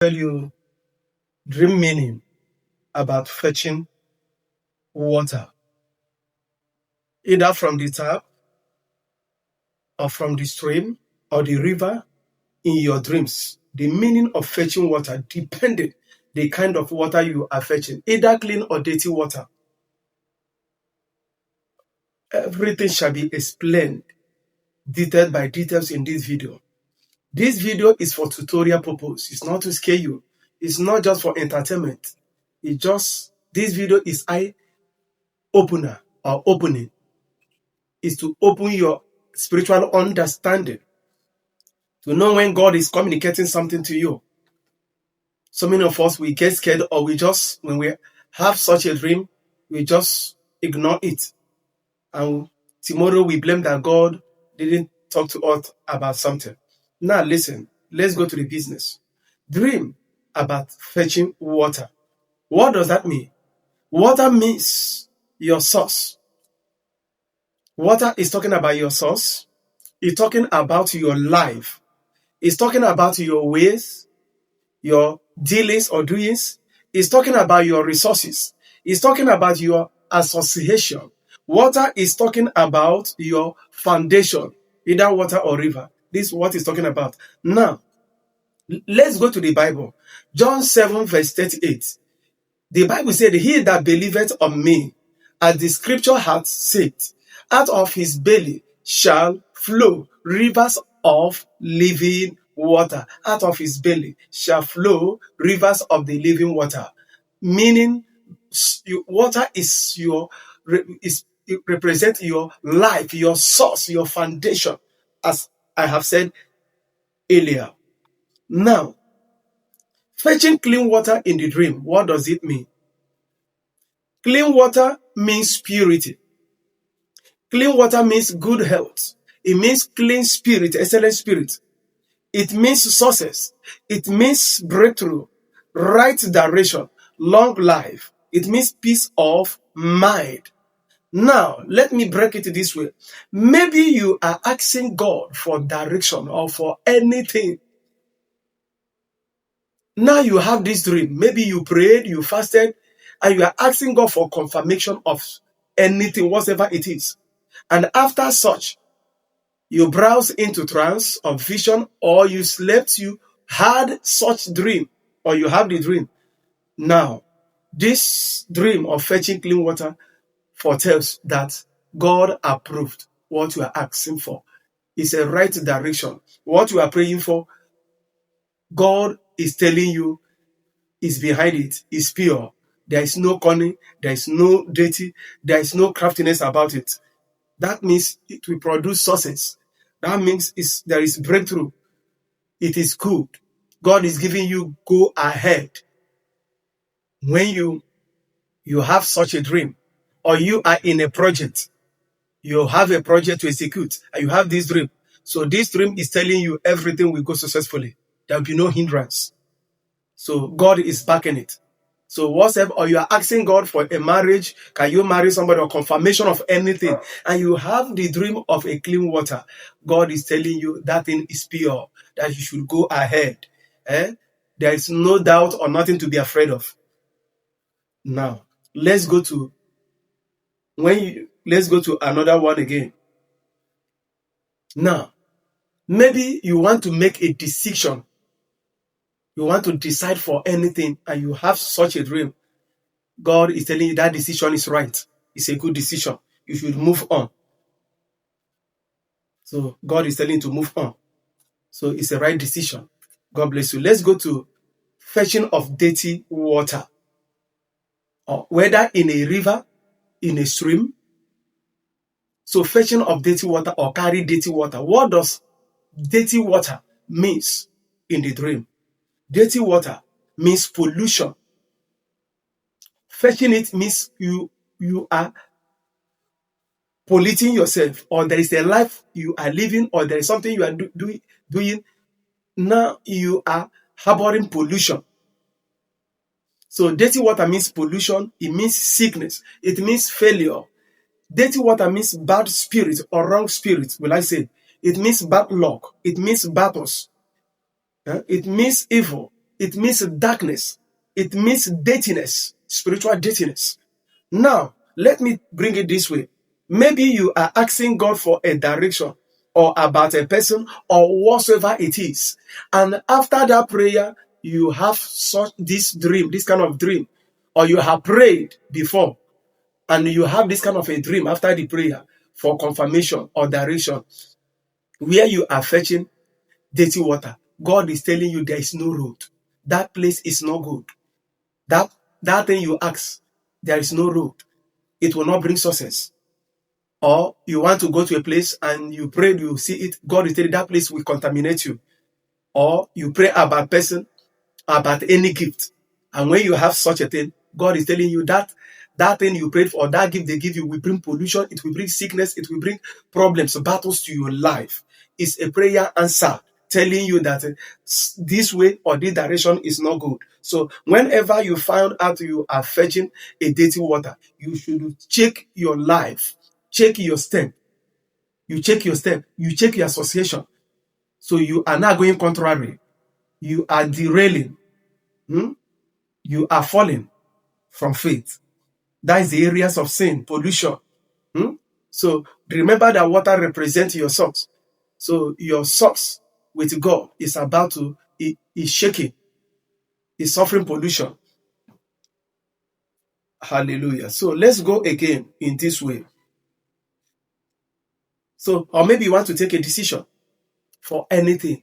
tell you dream meaning about fetching water, either from the tap or from the stream or the river in your dreams. The meaning of fetching water depending the kind of water you are fetching, either clean or dirty water. Everything shall be explained detail by details in this video. This video is for tutorial purpose. It's not to scare you. It's not just for entertainment. This video is eye opener or opening. Is to open your spiritual understanding. To know when God is communicating something to you. So many of us, we get scared or when we have such a dream, we just ignore it. And tomorrow we blame that God didn't talk to us about something. Now listen, let's go to the business. Dream about fetching water. What does that mean? Water means your source. Water is talking about your source. It's talking about your life. It's talking about your ways, your dealings or doings. It's talking about your resources. It's talking about your association. Water is talking about your foundation, either water or river. This is what it's talking about. Now, let's go to the Bible. John 7 verse 38. The Bible said, "He that believeth on me, as the scripture hath said, out of his belly shall flow rivers of living water." Out of his belly shall flow rivers of the living water. Meaning, water it represents your life, your source, your foundation, as I have said earlier. Now, fetching clean water in the dream, what does it mean? Clean water means purity. Clean water means good health. It means clean spirit, excellent spirit. It means success. It means breakthrough, right direction, long life. It means peace of mind. Now, let me break it this way. Maybe you are asking God for direction or for anything. Now you have this dream. Maybe you prayed, you fasted, and you are asking God for confirmation of anything, whatever it is. And after such, you browse into trance or vision, or you slept, you had such dream, or you have the dream. Now, this dream of fetching clean water foretells that God approved what you are asking for. It's a right direction. What you are praying for, God is telling you is behind it, is pure. There is no cunning, there is no dirty, there is no craftiness about it. That means it will produce success. That means there is breakthrough. It is good. God is giving you go ahead. When you have such a dream, or you are in a project, you have a project to execute, and you have this dream. So this dream is telling you everything will go successfully. There will be no hindrance. So God is backing it. So whatever, or you are asking God for a marriage, can you marry somebody, or confirmation of anything, and you have the dream of a clean water, God is telling you that thing is pure, that you should go ahead. There is no doubt or nothing to be afraid of. Now, let's go to another one again. Now, maybe you want to make a decision. You want to decide for anything, and you have such a dream. God is telling you that decision is right. It's a good decision. You should move on. So God is telling you to move on. So it's a right decision. God bless you. Let's go to fetching of dirty water. Or whether in a river, in a stream. So fetching of dirty water or carry dirty water. What does dirty water means in the dream? Dirty water means pollution. Fetching it means you are polluting yourself, or there is a life you are living, or there is something you are doing. Now you are harboring pollution. So dirty water means pollution. It means sickness. It means failure. Dirty water means bad spirit or wrong spirit, will I say. It means bad luck. It means battles. It means evil. It means darkness. It means dirtiness, spiritual dirtiness. Now, let me bring it this way. Maybe you are asking God for a direction or about a person or whatsoever it is. And after that prayer, you have such this dream, this kind of dream, or you have prayed before and you have this kind of a dream after the prayer for confirmation or direction where you are fetching dirty water. God is telling you there is no road. That place is not good. That thing you ask, there is no road. It will not bring success. Or you want to go to a place and you pray, you see it, God is telling you that place will contaminate you. Or you pray about person, about any gift. And when you have such a thing, God is telling you that that thing you prayed for, or that gift they give you will bring pollution, it will bring sickness, it will bring problems, battles to your life. It's a prayer answer telling you that this way or this direction is not good. So whenever you find out you are fetching a dirty water, you should check your life, check your step. You check your step, you check your association. So you are not going contrary. You are derailing. You are falling from faith. That is the areas of sin, pollution. So remember that water represents your socks. So your socks with God is about to, is shaking, is suffering pollution. Hallelujah. So let's go again in this way. So, or maybe you want to take a decision for anything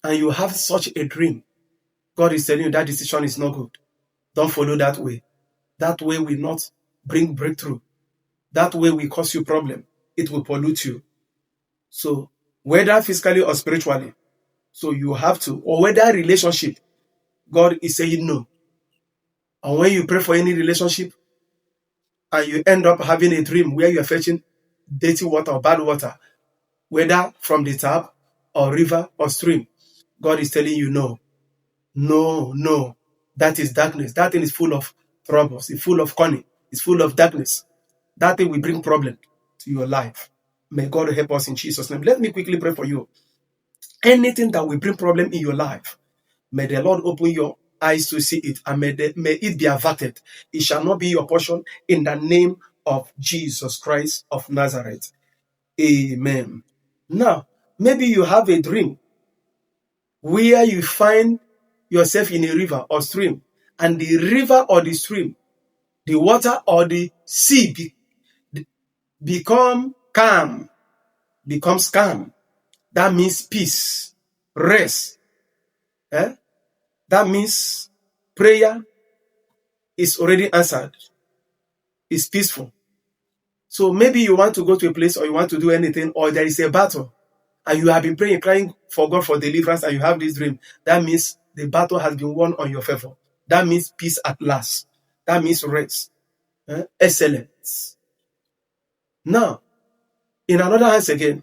and you have such a dream. God is telling you that decision is not good. Don't follow that way. That way will not bring breakthrough. That way will cause you problem. It will pollute you. So whether physically or spiritually, so you have to, or whether relationship, God is saying no. And when you pray for any relationship and you end up having a dream where you are fetching dirty water or bad water, whether from the tap or river or stream, God is telling you no. No, no. That is darkness. That thing is full of troubles. It's full of cunning. It's full of darkness. That thing will bring problem to your life. May God help us in Jesus' name. Let me quickly pray for you. Anything that will bring problem in your life, may the Lord open your eyes to see it, and may it be averted. It shall not be your portion in the name of Jesus Christ of Nazareth. Amen. Now, maybe you have a dream where you find yourself in a river or stream, and the river or the stream, the water or the sea becomes calm. That means peace, rest. That means prayer is already answered. It's peaceful. So maybe you want to go to a place or you want to do anything, or there is a battle and you have been praying, crying for God for deliverance, and you have this dream. That means the battle has been won on your favor. That means peace at last. That means rest. Excellence. Now, in another hands again,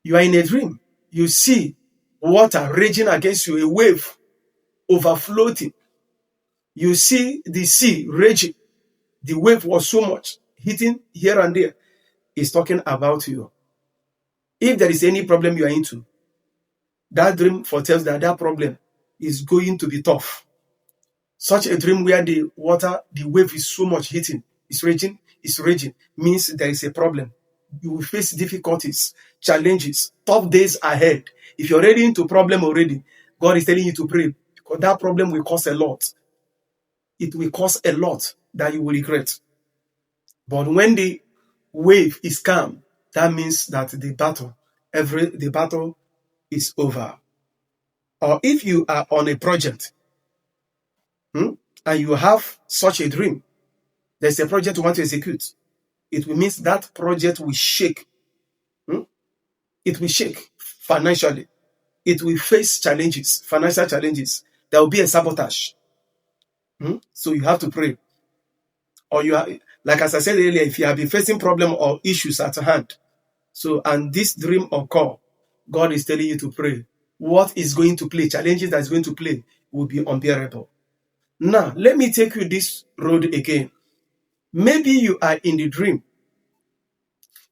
you are in a dream. You see water raging against you, a wave overflowing. You see the sea raging. The wave was so much, hitting here and there. It's talking about you. If there is any problem you are into, that dream foretells that that problem is going to be tough. Such a dream where the water, the wave is so much hitting, it's raging, means there is a problem. You will face difficulties, challenges, tough days ahead. If you're already into problem already, God is telling you to pray, because that problem will cause a lot. It will cause a lot that you will regret. But when the wave is calm, that means that the battle is over. Or if you are on a project and you have such a dream, there's a project you want to execute, it will mean that project will shake. It will shake financially. It will face challenges, financial challenges. There will be a sabotage. So you have to pray. Or you are, like as I said earlier, if you have been facing problem or issues at hand, so and this dream occur, God is telling you to pray. What is going to play, challenges that is going to play will be unbearable. Now, let me take you this road again. Maybe you are in the dream.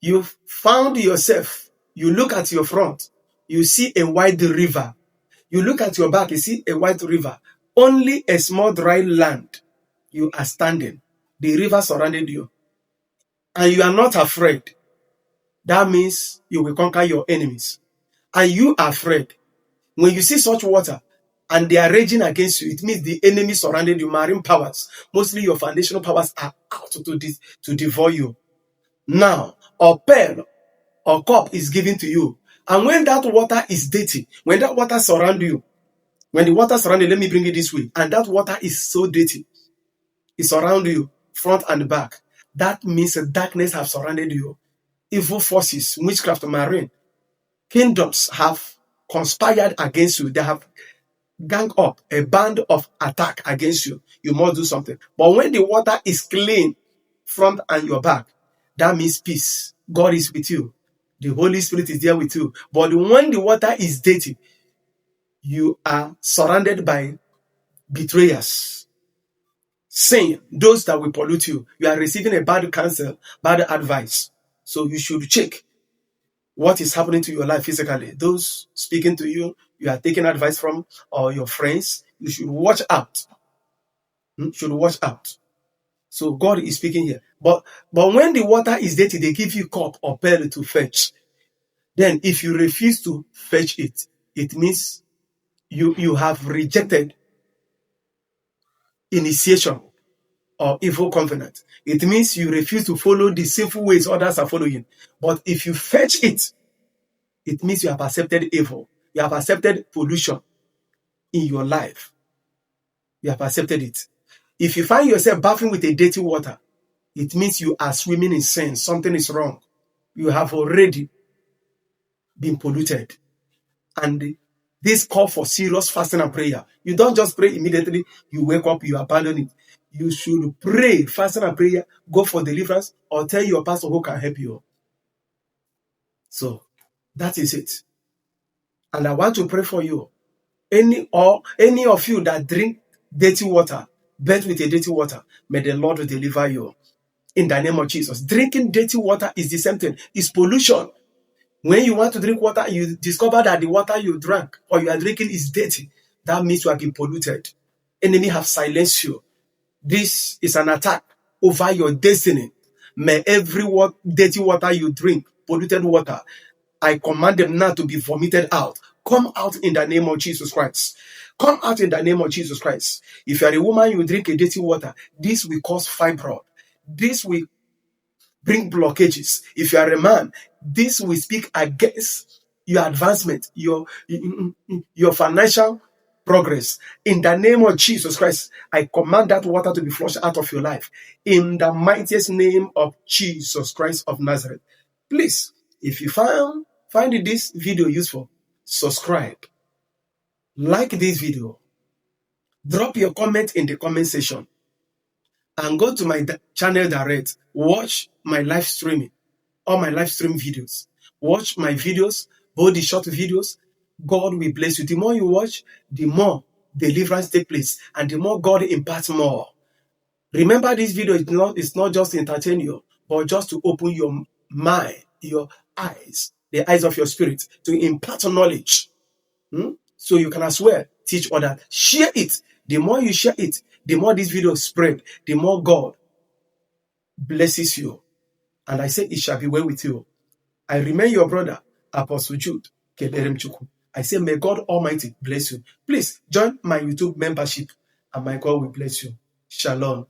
You've found yourself. You look at your front. You see a wide river. You look at your back, you see a white river. Only a small dry land. You are standing. The river surrounded you. And you are not afraid. That means you will conquer your enemies. And you are afraid. When you see such water and they are raging against you, it means the enemy surrounded you, marine powers. Mostly your foundational powers are out to devour you. Now, a pearl or cup is given to you. And when that water is dirty, when that water surrounds you, when the water surrounds you, let me bring it this way, and that water is so dirty, it surrounds you, front and back. That means darkness have surrounded you. Evil forces, witchcraft, marine, kingdoms have conspired against you. They have gang up a band of attack against you. You must do something. But when the water is clean, front and your back, that means peace. God is with you. The Holy Spirit is there with you. But when the water is dirty, you are surrounded by betrayers, sin, those that will pollute you. You are receiving a bad counsel, bad advice. So you should check what is happening to your life physically. Those speaking to you, you are taking advice from, or your friends, you should watch out. Should watch out. So God is speaking here. But when the water is dirty, they give you cup or pearl to fetch. Then if you refuse to fetch it, it means you have rejected initiation or evil covenant. It means you refuse to follow the sinful ways others are following. But if you fetch it, it means you have accepted evil. You have accepted pollution in your life. You have accepted it. If you find yourself bathing with a dirty water, it means you are swimming in sin. Something is wrong. You have already been polluted. And this call for serious fasting and prayer. You don't just pray immediately. You wake up, you abandon it. You should pray, fasting and prayer, go for deliverance, or tell your pastor who can help you. So that is it. And I want to pray for you. Any of you that drink dirty water, bathe with a dirty water, may the Lord deliver you. In the name of Jesus. Drinking dirty water is the same thing. It's pollution. When you want to drink water, you discover that the water you drank or you are drinking is dirty. That means you have been polluted. Enemy have silenced you. This is an attack over your destiny. May every dirty water you drink, polluted water, I command them now to be vomited out. Come out in the name of Jesus Christ. Come out in the name of Jesus Christ. If you are a woman, you drink a dirty water. This will cause fibroid. This will bring blockages. If you are a man, this will speak against your advancement, your financial progress. In the name of Jesus Christ, I command that water to be flushed out of your life. In the mightiest name of Jesus Christ of Nazareth. Please, if you find this video useful, subscribe, like this video, drop your comment in the comment section, and go to my channel direct. Watch my live streaming, all my live stream videos. Watch my videos, both the short videos. God will bless you. The more you watch, the more deliverance takes place, and the more God imparts more. Remember, this video is not just to entertain you, but just to open your mind, your eyes, the eyes of your spirit, to impart knowledge. So you can as well teach others. Share it. The more you share it, the more this video spread, the more God blesses you. And I say it shall be well with you. I remain your brother, Apostle Jude Kederemchukwu. I say, may God Almighty bless you. Please join my YouTube membership, and my God will bless you. Shalom.